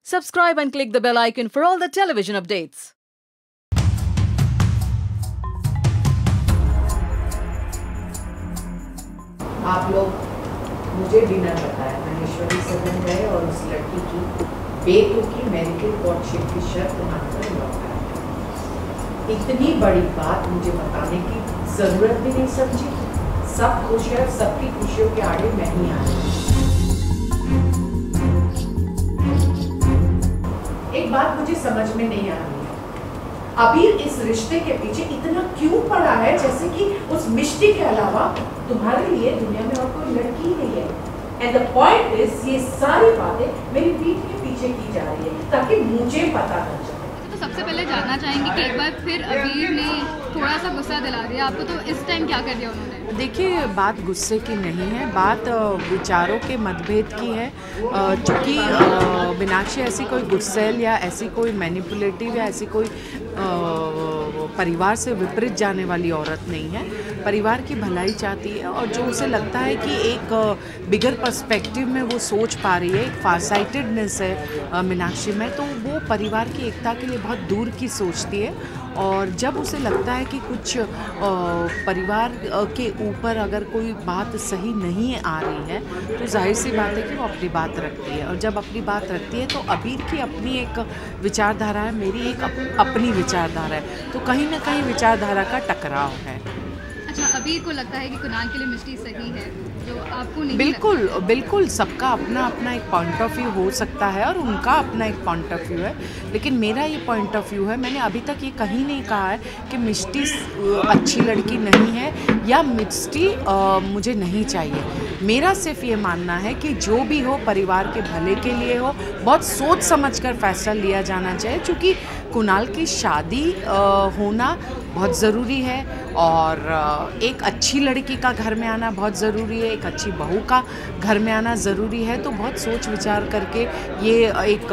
Subscribe and click the bell icon for all the television updates. आप लोग मुझे dinner बताया, महेश्वरी सदन गए और उस लड़की की बेतुकी मेडिकल कोर्टशिप की शर्त मानकर लौटाया। इतनी बड़ी बात मुझे बताने की जरूरत भी नहीं समझी। सब खुश है, सबकी खुशियों के आड़े मैं ही आ रही। एक बात मुझे समझ में नहीं आ रही है, अबीर इस रिश्ते के पीछे इतना क्यों पड़ा है, जैसे कि उस मिष्टी के अलावा तुम्हारे लिए दुनिया में और कोई लड़की ही नहीं है। एंड द पॉइंट इज, ये सारी बातें मेरी पीठ के पीछे की जा रही है ताकि मुझे पता न चले। तो सबसे पहले जानना चाहेंगे कि एक बार फिर अबीर ने थोड़ा सा गुस्सा दिला दिया आपको, तो इस टाइम क्या कर दिया उन्होंने? देखिए, बात गुस्से की नहीं है, बात विचारों के मतभेद की है। चूँकि मीनाक्षी ऐसी कोई गुस्सैल या ऐसी कोई मैनिपुलेटिव या ऐसी कोई परिवार से विपरीत जाने वाली औरत नहीं है। परिवार की भलाई चाहती है और जो उसे लगता है कि एक बिगर पर्सपेक्टिव में वो सोच पा रही है, एक फारसाइटेडनेस है मीनाक्षी में, तो वो परिवार की एकता के लिए बहुत दूर की सोचती है। और जब उसे लगता है कि कुछ परिवार के ऊपर अगर कोई बात सही नहीं आ रही है, तो जाहिर सी बात है कि वो अपनी बात रखती है। और जब अपनी बात रखती है तो अबीर की अपनी एक विचारधारा है, मेरी एक अपनी विचारधारा है, तो कहीं ना कहीं विचारधारा का टकराव है। अच्छा, अबीर को लगता है कि कुणाल के लिए मिष्टी सही है, जो आपको नहीं? बिल्कुल सबका अपना अपना एक पॉइंट ऑफ व्यू हो सकता है और उनका अपना एक पॉइंट ऑफ व्यू है, लेकिन मेरा ये पॉइंट ऑफ व्यू है, मैंने अभी तक ये कहीं नहीं कहा है कि मिष्टी अच्छी लड़की नहीं है या मिष्टी मुझे नहीं चाहिए। मेरा सिर्फ ये मानना है कि जो भी हो परिवार के भले के लिए हो, बहुत सोच समझकर फैसला लिया जाना चाहिए, क्योंकि कुणाल की शादी होना बहुत ज़रूरी है और एक अच्छी लड़की का घर में आना बहुत ज़रूरी है, एक अच्छी बहू का घर में आना ज़रूरी है। तो बहुत सोच विचार करके ये एक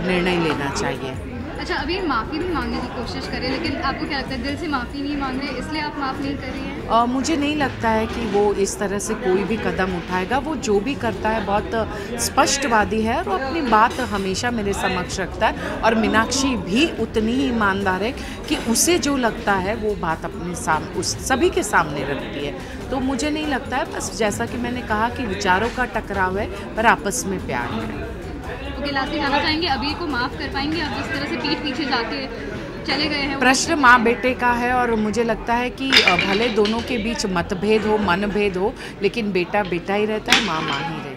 निर्णय लेना चाहिए। अच्छा, अबीर माफ़ी भी मांगने की कोशिश करे, लेकिन आपको क्या लगता है दिल से माफ़ी नहीं मांग रहे इसलिए आप माफ़ नहीं कर रही हैं? मुझे नहीं लगता है कि वो इस तरह से कोई भी कदम उठाएगा। वो जो भी करता है बहुत स्पष्टवादी है और अपनी बात हमेशा मेरे समक्ष रखता है। और मीनाक्षी भी उतनी ही ईमानदार है कि उसे जो लगता है वो बात अपने उस सभी के सामने रखती है। तो मुझे नहीं लगता है, बस जैसा कि मैंने कहा कि विचारों का टकराव है पर आपस में प्यार है। ओके, लास्ट जाना चाहेंगे अबीर को माफ़ कर पाएंगे आप जिस तरह से पीठ पीछे जाके चले गए हैं? प्रश्न माँ बेटे का है और मुझे लगता है कि भले दोनों के बीच मतभेद हो, मनभेद हो, लेकिन बेटा बेटा ही रहता है, माँ माँ ही रहती है।